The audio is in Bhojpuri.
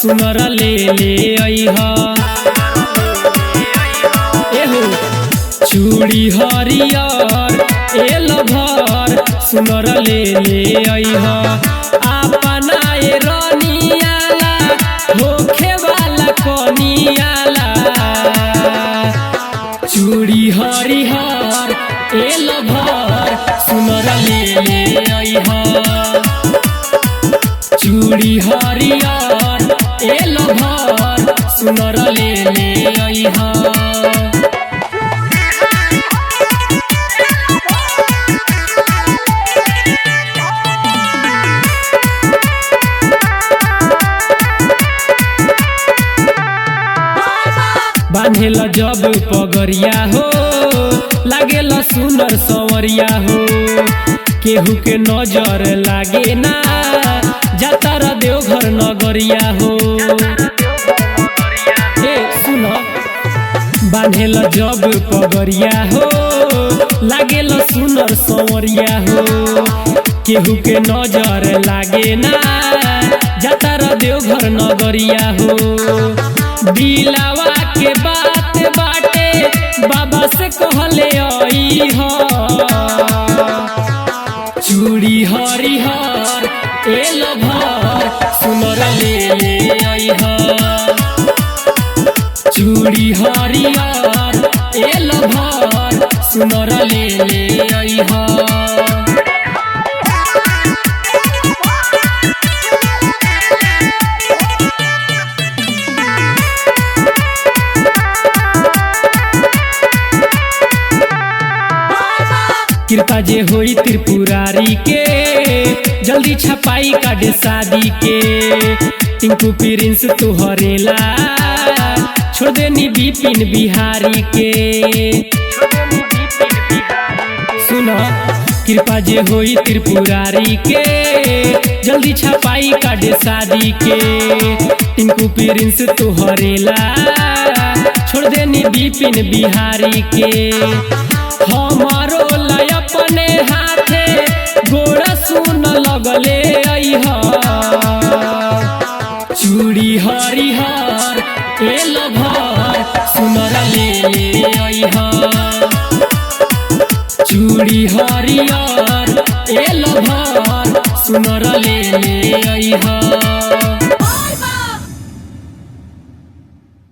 सुनर ले अइहा। एहो चूड़ी हरियर एल भर सुनर ले अइहा। अपना ए रनियाला होखे वाला कनियाला चूड़ी हरिहर एल भर सुनर ले अइहा। चूड़ी हरियर एल भर सुनर ले अइहा। बांधेल जब पगरिया हो लागेल सुनर सवरिया हो। केहू के नजर लागे ना जातर देवघर नगरिया हो। हे सुन बांधेल जब पगरिया हो लागेल सुनर सवरिया हो। केहू के नजर लागे ना जातर देवघर नगरिया हो। दिलावा के बात बाटे बाबा से कहले अइहा। चूड़ी हरिहर एल भर सुनर ले अइहा। चूड़ी हरिहर एल भर सुनर ले अइहा। कृपा जे होई त्रिपुरारी के जल्दी छपाई काटे शादी के। टिंकू प्रिंस तुहरेला छोड़ देनी बिपिन बिहारी के। सुनो कृपा जे होई त्रिपुरारी के जल्दी छपाई काटे शादी के। टिंकू प्रिंस तुहरेला छोड़ देनी बिपिन बिहारी के। हमारो लय अपने हाथे गोड़ा सुन लगले अइहा। चूड़ी हरिहर एल भर सुनर ले अइहा। चूड़ी हरिहर एल भर सुनर ले अइहा।